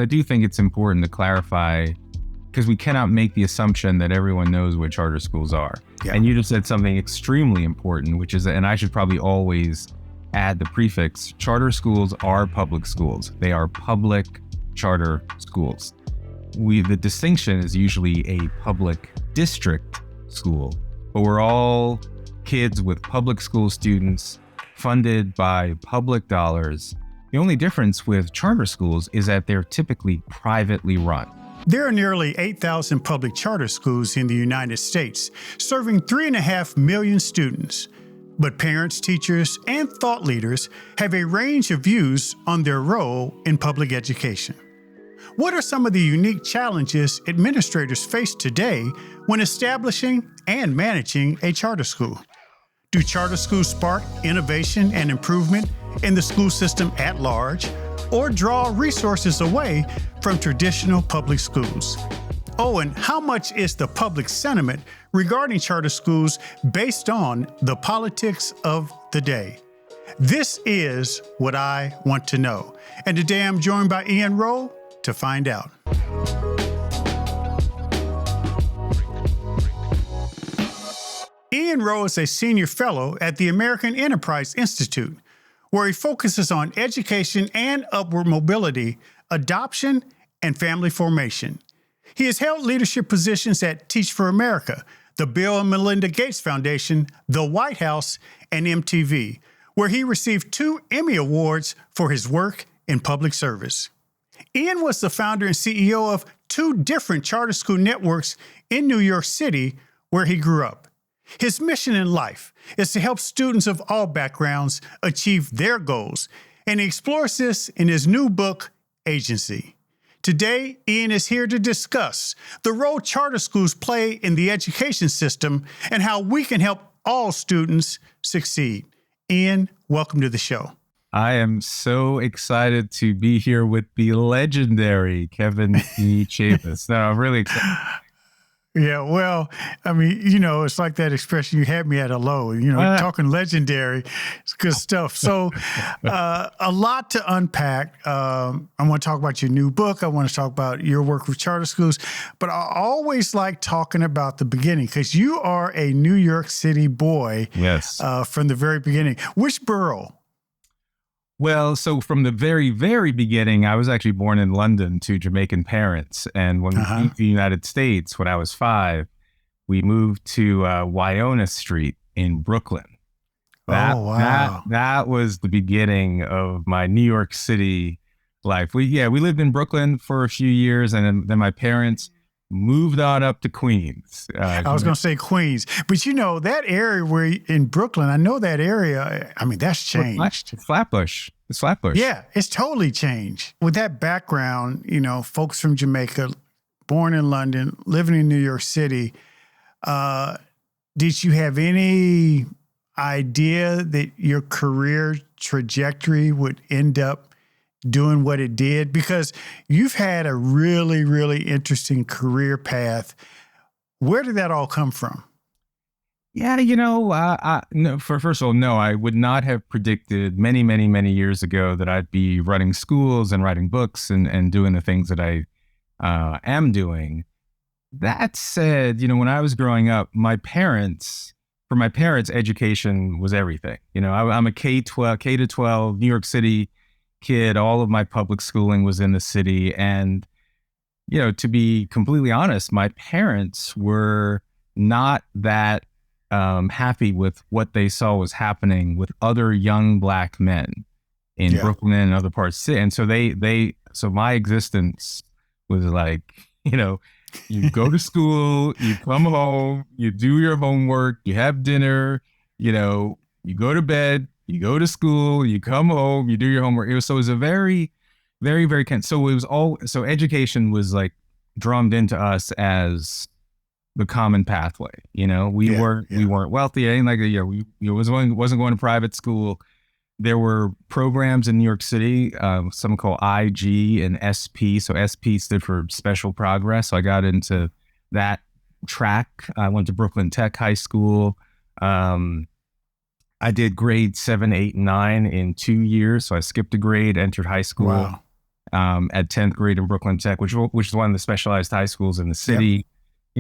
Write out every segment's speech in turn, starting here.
I do think it's important to clarify, because we cannot make the assumption that everyone knows what charter schools are. Yeah. And you just said something extremely important, which is, and I should probably always add the prefix, charter schools are public schools. They are public charter schools. The distinction is usually a public district school, but we're all kids with public school students funded by public dollars. The only difference with charter schools is that they're typically privately run. There are nearly 8,000 public charter schools in the United States, serving 3.5 million students. But parents, teachers, and thought leaders have a range of views on their role in public education. What are some of the unique challenges administrators face today when establishing and managing a charter school? Do charter schools spark innovation and improvement in the school system at large, or draw resources away from traditional public schools? Oh, and how much is the public sentiment regarding charter schools based on the politics of the day? This is what I want to know. And today I'm joined by Ian Rowe to find out. Ian Rowe is a senior fellow at the American Enterprise Institute, where he focuses on education and upward mobility, adoption, and family formation. He has held leadership positions at Teach for America, the Bill and Melinda Gates Foundation, the White House, and MTV, where he received 2 Emmy Awards for his work in public service. Ian was the founder and CEO of 2 different charter school networks in New York City, where he grew up. His mission in life is to help students of all backgrounds achieve their goals, and he explores this in his new book, Agency. Today, Ian is here to discuss the role charter schools play in the education system and how we can help all students succeed. Ian, welcome to the show. I am so excited to be here with the legendary Kevin E. Chavous. No, I'm really excited. Yeah, well, I mean, it's like that expression, you had me at a low, talking legendary, it's good stuff. So a lot to unpack. I want to talk about your new book. I want to talk about your work with charter schools, but I always like talking about the beginning because you are a New York City boy. Yes. From the very beginning. Which borough? Well, so from the very, very beginning, I was actually born in London to Jamaican parents. And when we moved to the United States, when I was 5, we moved to Wynona Street in Brooklyn. That was the beginning of my New York City life. We lived in Brooklyn for a few years, and then my parents moved on up to Queens. I was going to say Queens, but that area where in Brooklyn, I know that area. I mean, that's changed. It's Flatbush. Yeah, it's totally changed. With that background, folks from Jamaica, born in London, living in New York City, did you have any idea that your career trajectory would end up doing what it did? Because you've had a really, really interesting career path. Where did that all come from? Yeah, no, first of all, no, I would not have predicted many, many, many years ago that I'd be running schools and writing books and doing the things that I am doing. That said, when I was growing up, for my parents, education was everything. I'm a K to 12 New York City kid. All of my public schooling was in the city. And, to be completely honest, my parents were not that happy with what they saw was happening with other young Black men in Brooklyn and other parts of the city. And so so my existence was like, you go to school, you come home, you do your homework, you have dinner, you go to bed, you go to school, you come home, you do your homework. It was a very, very, very so education was like drummed into us as the common pathway. We weren't wealthy. Anything like that. We wasn't going to private school. There were programs in New York City, something called IG and SP. So SP stood for Special Progress. So I got into that track. I went to Brooklyn Tech High School. I did grades 7, 8, and 9 in 2 years. So I skipped a grade, entered high school. Wow. at 10th grade in Brooklyn Tech, which is one of the specialized high schools in the Yep. city.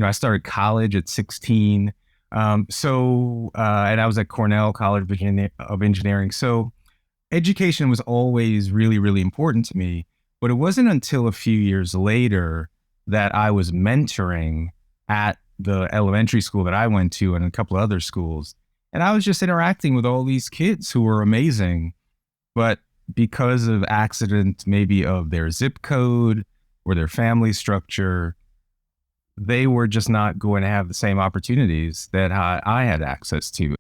I started college at 16. And I was at Cornell College of Engineering. So education was always really, really important to me. But it wasn't until a few years later that I was mentoring at the elementary school that I went to and a couple of other schools. And I was just interacting with all these kids who were amazing. But because of accident, maybe of their zip code or their family structure, they were just not going to have the same opportunities that I had access to.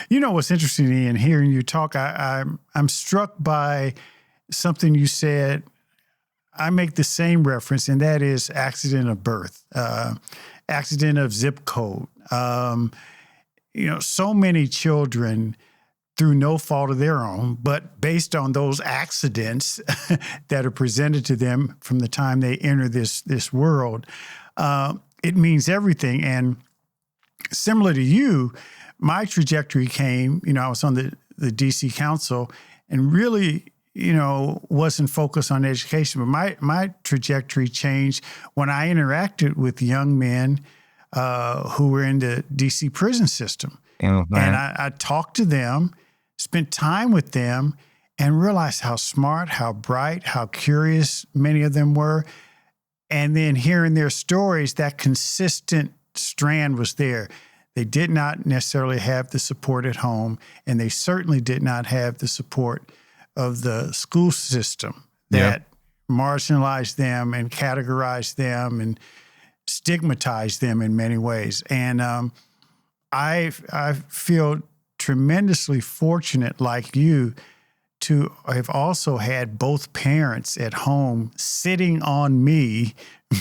You know what's interesting, Ian, hearing you talk, I'm struck by something you said. I make the same reference, and that is accident of birth, accident of zip code. So many children, through no fault of their own, but based on those accidents that are presented to them from the time they enter this world, it means everything. And similar to you, my trajectory came, I was on the DC Council and really, wasn't focused on education, but my trajectory changed when I interacted with young men who were in the DC prison system. And I talked to them, spent time with them, and realized how smart, how bright, how curious many of them were. And then hearing their stories, that consistent strand was there. They did not necessarily have the support at home, and they certainly did not have the support of the school system that marginalized them and categorized them and stigmatized them in many ways. And I feel tremendously fortunate, like you, to have also had both parents at home sitting on me,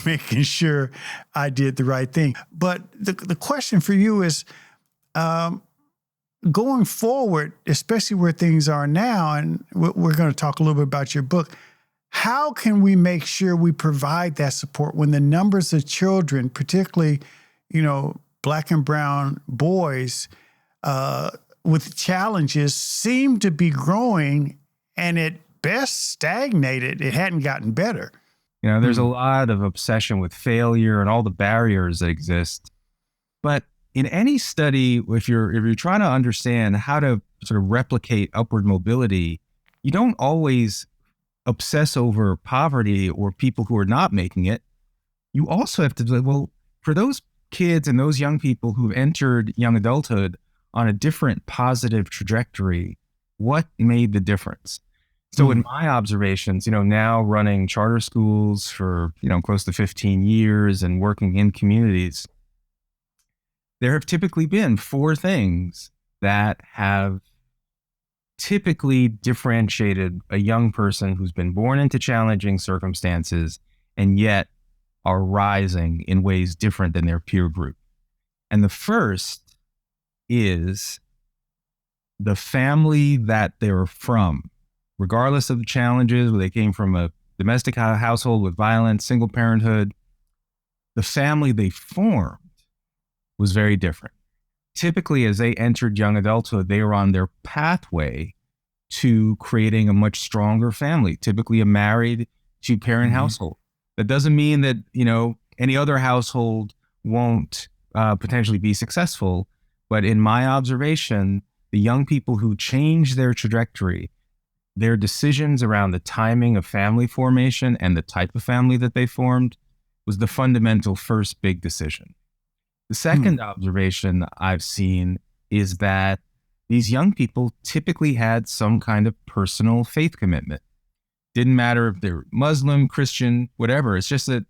making sure I did the right thing. But the question for you is, going forward, especially where things are now, and we're going to talk a little bit about your book, how can we make sure we provide that support when the numbers of children, particularly, Black and brown boys with challenges, seem to be growing and at best stagnated? It hadn't gotten better. There's a lot of obsession with failure and all the barriers that exist. But in any study, if you're trying to understand how to sort of replicate upward mobility, you don't always obsess over poverty or people who are not making it. You also have to say, well, for those kids and those young people who've entered young adulthood on a different positive trajectory, what made the difference? So in my observations, now running charter schools for, close to 15 years and working in communities, there have typically been four things that have typically differentiated a young person who's been born into challenging circumstances and yet are rising in ways different than their peer group. And the first is the family that they're from, regardless of the challenges, whether they came from a domestic household with violence, single parenthood, the family they formed was very different. Typically, as they entered young adulthood, they were on their pathway to creating a much stronger family, typically a married two-parent household. That doesn't mean that, any other household won't potentially be successful. But in my observation, the young people who change their trajectory, their decisions around the timing of family formation and the type of family that they formed was the fundamental first big decision. The second observation I've seen is that these young people typically had some kind of personal faith commitment. Didn't matter if they're Muslim, Christian, whatever. It's just that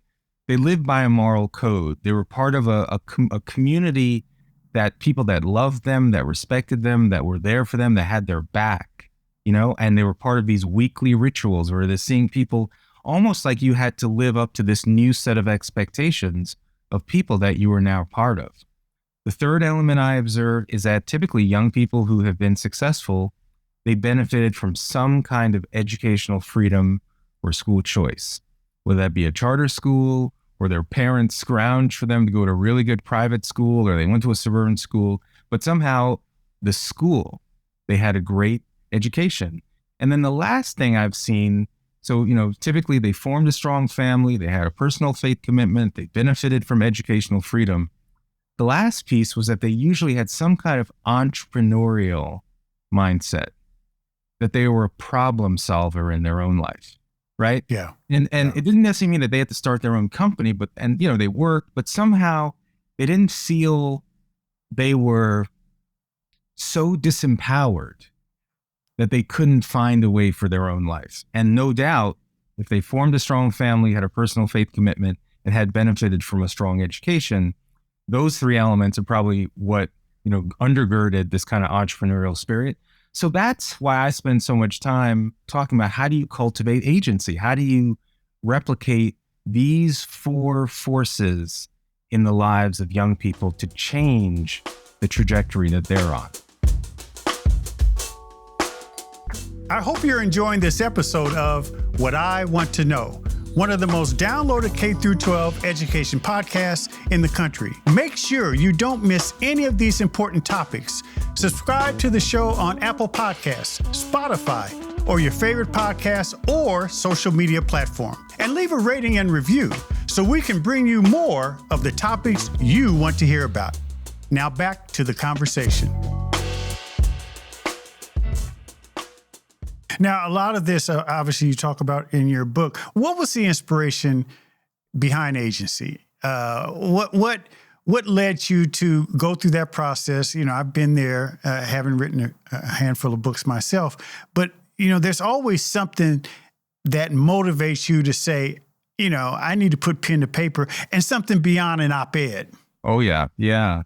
they lived by a moral code. They were part of a community that people that loved them, that respected them, that were there for them, that had their back, and they were part of these weekly rituals where they're seeing people almost like you had to live up to this new set of expectations of people that you are now part of. The third element I observe is that typically young people who have been successful, they benefited from some kind of educational freedom or school choice, whether that be a charter school or their parents scrounged for them to go to a really good private school or they went to a suburban school, but somehow the school, they had a great education. And then the last thing I've seen So, typically they formed a strong family, they had a personal faith commitment, they benefited from educational freedom. The last piece was that they usually had some kind of entrepreneurial mindset, that they were a problem solver in their own life, right? Yeah. And Yeah. it didn't necessarily mean that they had to start their own company, but they worked, but somehow they didn't feel they were so disempowered that they couldn't find a way for their own life. And no doubt, if they formed a strong family, had a personal faith commitment, and had benefited from a strong education, those three elements are probably what, undergirded this kind of entrepreneurial spirit. So that's why I spend so much time talking about how do you cultivate agency? How do you replicate these four forces in the lives of young people to change the trajectory that they're on? I hope you're enjoying this episode of What I Want to Know, one of the most downloaded K-12 education podcasts in the country. Make sure you don't miss any of these important topics. Subscribe to the show on Apple Podcasts, Spotify, or your favorite podcast or social media platform. And leave a rating and review so we can bring you more of the topics you want to hear about. Now back to the conversation. Now, a lot of this, obviously, you talk about in your book. What was the inspiration behind agency? What led you to go through that process? I've been there, having written a handful of books myself. But, there's always something that motivates you to say, I need to put pen to paper, and something beyond an op-ed. Oh, yeah. Yeah.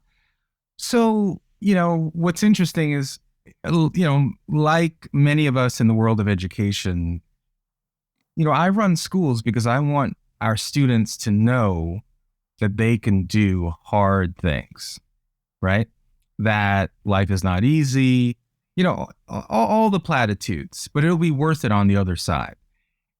So, what's interesting is, like many of us in the world of education, I run schools because I want our students to know that they can do hard things, right? That life is not easy, all the platitudes, but it'll be worth it on the other side.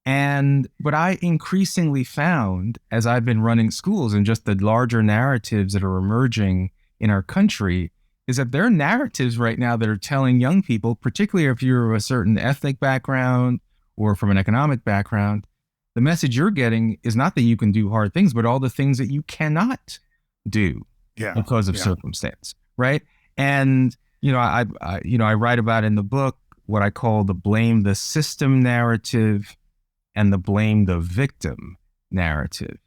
And what I increasingly found as I've been running schools and just the larger narratives that are emerging in our country is that there are narratives right now that are telling young people, particularly if you're of a certain ethnic background or from an economic background, the message you're getting is not that you can do hard things, but all the things that you cannot do because of circumstance, right? And, I write about in the book what I call the blame the system narrative and the blame the victim narrative.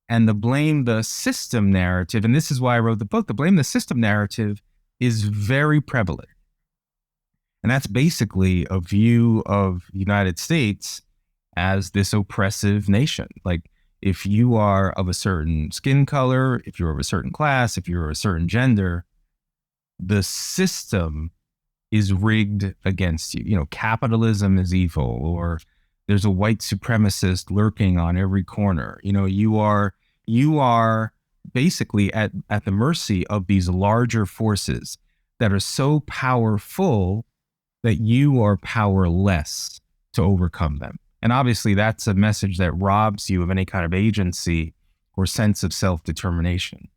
And the blame the system narrative, and this is why I wrote the book, the blame the system narrative is very prevalent. And that's basically a view of the United States as this oppressive nation. Like, if you are of a certain skin color, if you're of a certain class, if you're of a certain gender, the system is rigged against you. Capitalism is evil, or there's a white supremacist lurking on every corner. You are basically at the mercy of these larger forces that are so powerful that you are powerless to overcome them. And obviously that's a message that robs you of any kind of agency or sense of self-determination.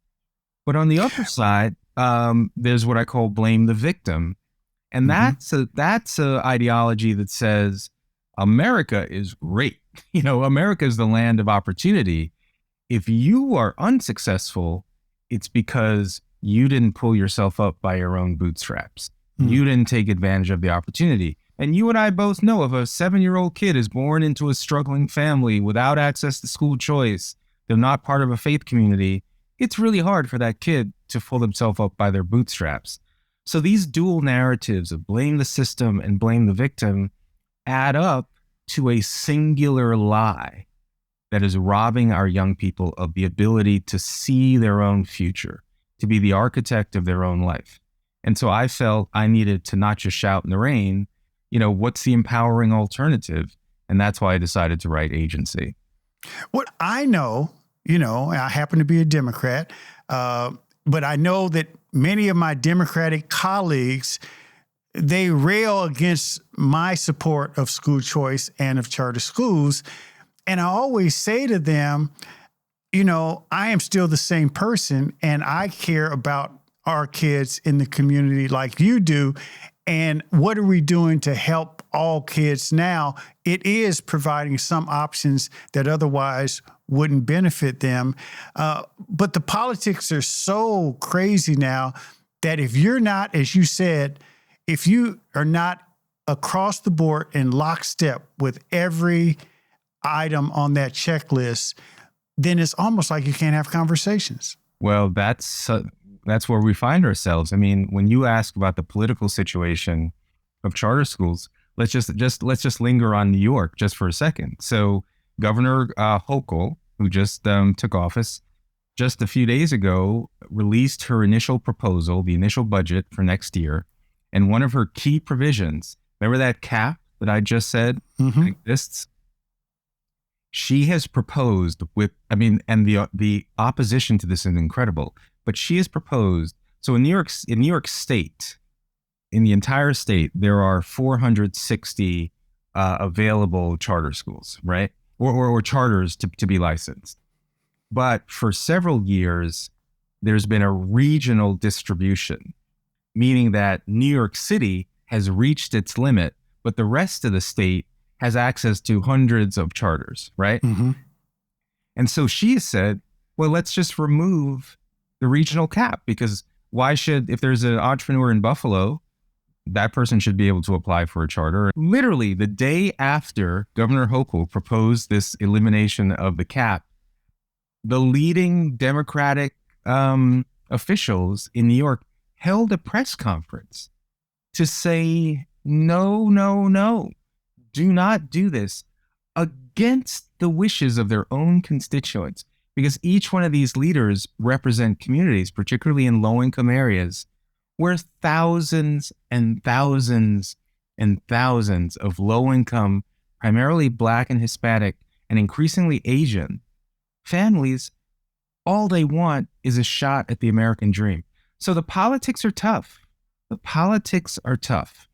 But on the other side, there's what I call blame the victim. And that's a ideology that says America is great. America is the land of opportunity. If you are unsuccessful, it's because you didn't pull yourself up by your own bootstraps. You didn't take advantage of the opportunity. And you and I both know if a 7-year-old kid is born into a struggling family without access to school choice, they're not part of a faith community, it's really hard for that kid to pull themselves up by their bootstraps. So these dual narratives of blame the system and blame the victim add up to a singular lie that is robbing our young people of the ability to see their own future, to be the architect of their own life. And so I felt I needed to not just shout in the rain, what's the empowering alternative? And that's why I decided to write Agency. What I know, I happen to be a Democrat, but I know that many of my Democratic colleagues, they rail against my support of school choice and of charter schools. And I always say to them, I am still the same person, and I care about our kids in the community like you do. And what are we doing to help all kids now, it is providing some options that otherwise wouldn't benefit them. But the politics are so crazy now that if you're not, as you said, if you are not across the board in lockstep with every item on that checklist, then it's almost like you can't have conversations. Well, that's where we find ourselves. I mean, when you ask about the political situation of charter schools, let's just linger on New York just for a second. So Governor Hochul, who just took office just a few days ago, released her initial proposal, the initial budget for next year, and one of her key provisions. Remember that cap that I just said exists? She has proposed and the opposition to this is incredible, but she has proposed. So in New York State, in the entire state, there are 460 available charter schools, right? Or charters to be licensed. But for several years, there's been a regional distribution, meaning that New York City has reached its limit, but the rest of the state has access to hundreds of charters, right? And so she said, well, let's just remove the regional cap, because if there's an entrepreneur in Buffalo, that person should be able to apply for a charter. Literally the day after Governor Hochul proposed this elimination of the cap, the leading Democratic officials in New York held a press conference to say, no, no, no, do not do this, against the wishes of their own constituents, because each one of these leaders represent communities, particularly in low-income areas, where thousands and thousands and thousands of low-income, primarily Black and Hispanic, and increasingly Asian families, all they want is a shot at the American dream. So the politics are tough. The politics are tough.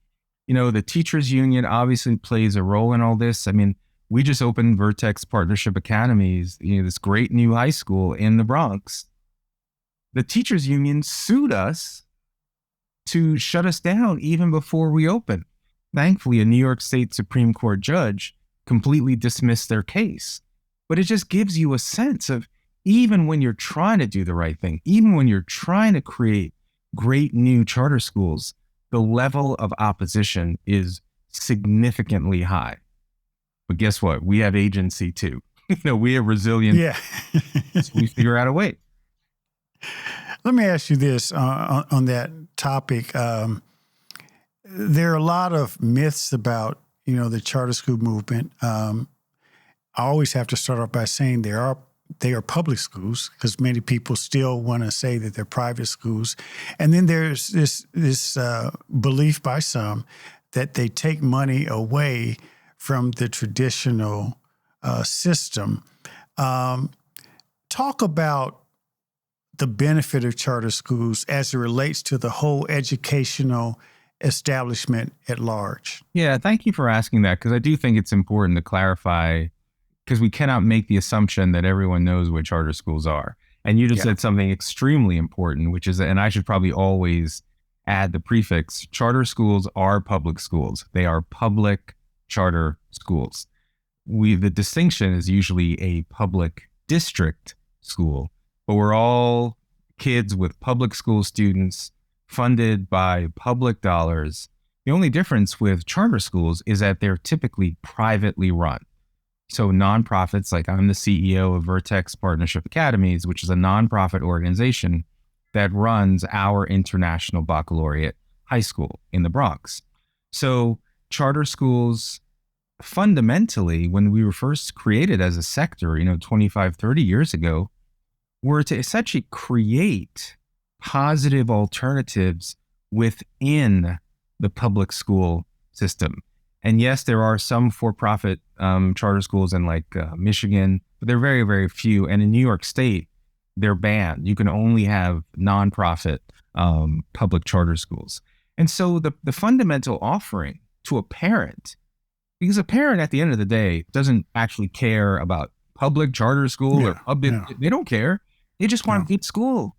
You know, the teachers union obviously plays a role in all this. I mean, we just opened Vertex Partnership Academies, this great new high school in the Bronx. The teachers union sued us to shut us down even before we opened. Thankfully, a New York State Supreme Court judge completely dismissed their case. But it just gives you a sense of, even when you're trying to do the right thing, even when you're trying to create great new charter schools, the level of opposition is significantly high. But guess what? We have agency too. We have resilience. Yeah. So we figure out a way. Let me ask you this on that topic. There are a lot of myths about, the charter school movement. I always have to start off by saying they are public schools, because many people still want to say that they're private schools. And then there's this belief by some that they take money away from the traditional system. Talk about the benefit of charter schools as it relates to the whole educational establishment at large. Yeah, thank you for asking that, because I do think it's important to clarify, because we cannot make the assumption that everyone knows what charter schools are. And you just said something extremely important, which is, and I should probably always add the prefix, charter schools are public schools. They are public charter schools. The distinction is usually a public district school, but we're all kids with public school students funded by public dollars. The only difference with charter schools is that they're typically privately run. So nonprofits, like I'm the CEO of Vertex Partnership Academies, which is a nonprofit organization that runs our International Baccalaureate High School in the Bronx. So charter schools, fundamentally, when we were first created as a sector, 25, 30 years ago, were to essentially create positive alternatives within the public school system. And yes, there are some for-profit charter schools in Michigan, but they're very, very few. And in New York State, they're banned. You can only have nonprofit public charter schools. And so the fundamental offering to a parent, because a parent at the end of the day doesn't actually care about public charter school or public, they don't care. They just want a good school.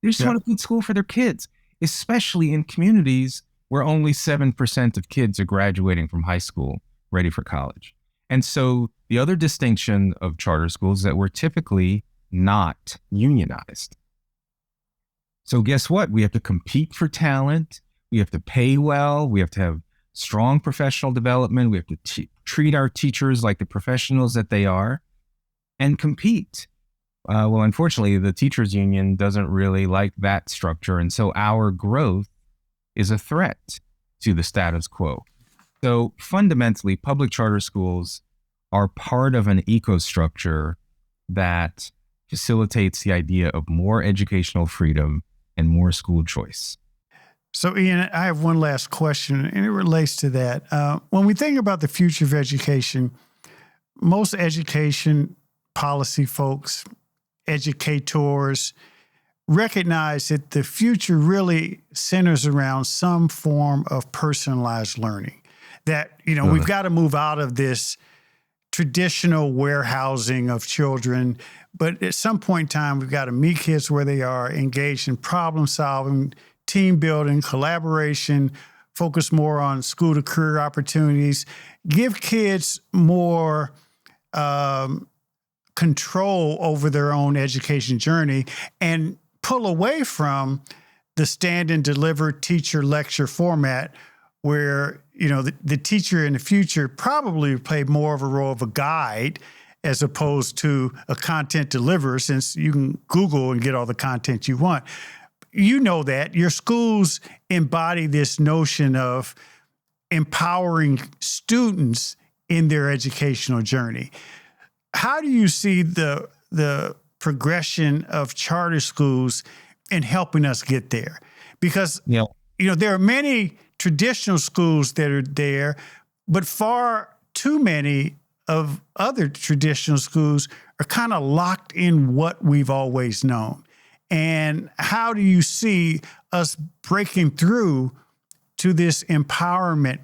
They just want a good school for their kids, especially in communities where only 7% of kids are graduating from high school ready for college. And so the other distinction of charter schools is that we're typically not unionized. So guess what? We have to compete for talent. We have to pay well. We have to have strong professional development. We have to treat our teachers like the professionals that they are and compete. Well, unfortunately, the teachers union doesn't really like that structure. And so our growth is a threat to the status quo. So fundamentally, public charter schools are part of an ecostructure that facilitates the idea of more educational freedom and more school choice. So, Ian, I have one last question, and it relates to that. When we think about the future of education, most education policy folks, educators, recognize that the future really centers around some form of personalized learning. That, we've got to move out of this traditional warehousing of children, but at some point in time, we've got to meet kids where they are, engaged in problem solving, team building, collaboration, focus more on school to career opportunities, give kids more control over their own education journey, and pull away from the stand and deliver teacher lecture format where, the teacher in the future probably play more of a role of a guide as opposed to a content deliverer, since you can Google and get all the content you want. You know that your schools embody this notion of empowering students in their educational journey. How do you see the progression of charter schools in helping us get there? Because, there are many traditional schools that are there, but far too many of other traditional schools are kind of locked in what we've always known. And how do you see us breaking through to this empowerment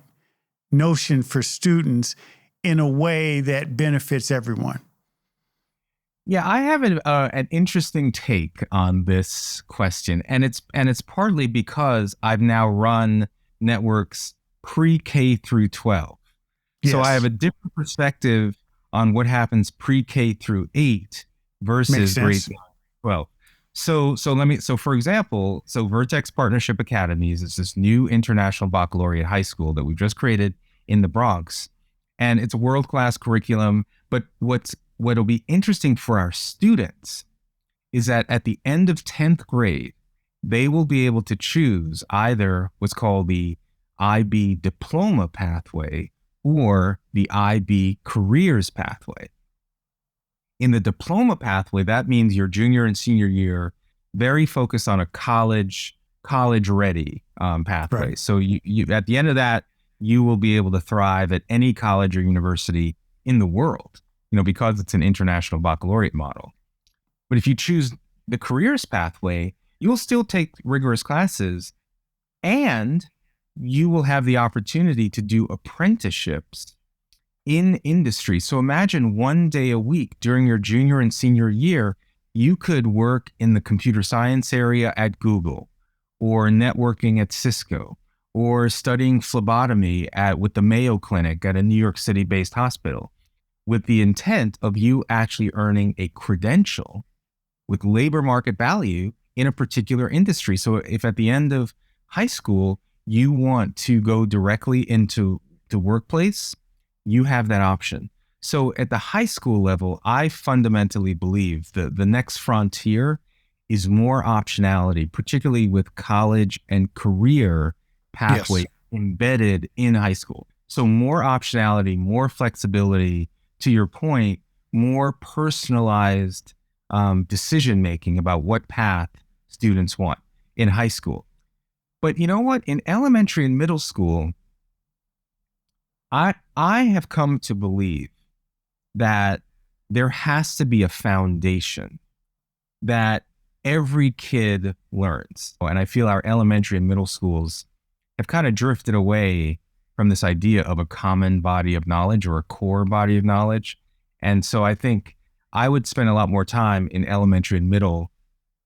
notion for students in a way that benefits everyone? Yeah, I have an interesting take on this question, and it's partly because I've now run networks pre-K through 12. Yes. So I have a different perspective on what happens pre-K through 8 versus grade 12. So for example, Vertex Partnership Academies is this new international baccalaureate high school that we've just created in the Bronx, and it's a world-class curriculum. But what'll be interesting for our students is that at the end of 10th grade, they will be able to choose either what's called the IB diploma pathway or the IB careers pathway. In the diploma pathway, that means your junior and senior year, very focused on a college ready pathway. Right. So you at the end of that, you will be able to thrive at any college or university in the world, because it's an international baccalaureate model. But if you choose the careers pathway, you'll still take rigorous classes, and you will have the opportunity to do apprenticeships in industry. So imagine 1 day a week during your junior and senior year, you could work in the computer science area at Google, or networking at Cisco, or studying phlebotomy with the Mayo Clinic at a New York City-based hospital, with the intent of you actually earning a credential with labor market value in a particular industry. So if at the end of high school, you want to go directly into the workplace, you have that option. So at the high school level, I fundamentally believe that the next frontier is more optionality, particularly with college and career pathway embedded in high school. So more optionality, more flexibility, to your point, more personalized decision-making about what path students want in high school. But you know what? In elementary and middle school, I have come to believe that there has to be a foundation that every kid learns. And I feel our elementary and middle schools have kind of drifted away from this idea of a common body of knowledge or a core body of knowledge. And so I think I would spend a lot more time in elementary and middle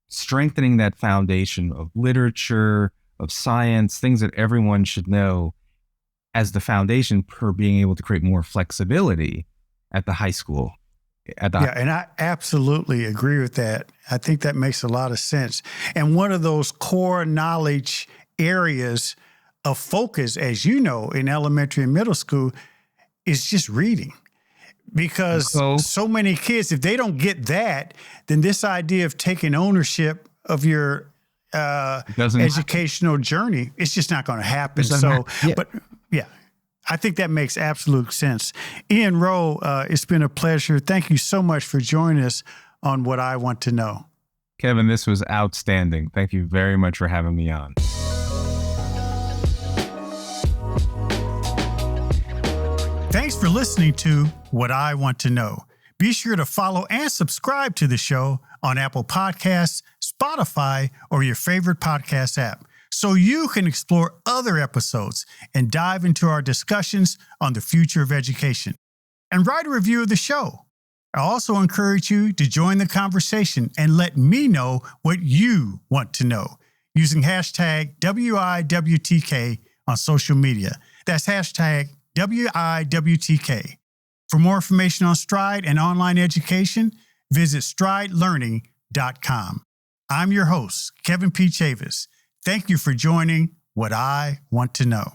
strengthening that foundation of literature, of science, things that everyone should know as the foundation for being able to create more flexibility at the high school. Yeah, and I absolutely agree with that. I think that makes a lot of sense. And one of those core knowledge areas of focus, as you know, in elementary and middle school is just reading. Because so many kids, if they don't get that, then this idea of taking ownership of your educational journey, it's just not going to happen. But yeah, I think that makes absolute sense. Ian Rowe, it's been a pleasure. Thank you so much for joining us on What I Want to Know. Kevin, this was outstanding. Thank you very much for having me on. Thanks for listening to What I Want to Know. Be sure to follow and subscribe to the show on Apple Podcasts, Spotify, or your favorite podcast app, so you can explore other episodes and dive into our discussions on the future of education. And write a review of the show. I also encourage you to join the conversation and let me know what you want to know using hashtag WIWTK on social media. That's hashtag WIWTK. For more information on Stride and online education, visit stridelearning.com. I'm your host, Kevin P. Chavous. Thank you for joining What I Want to Know.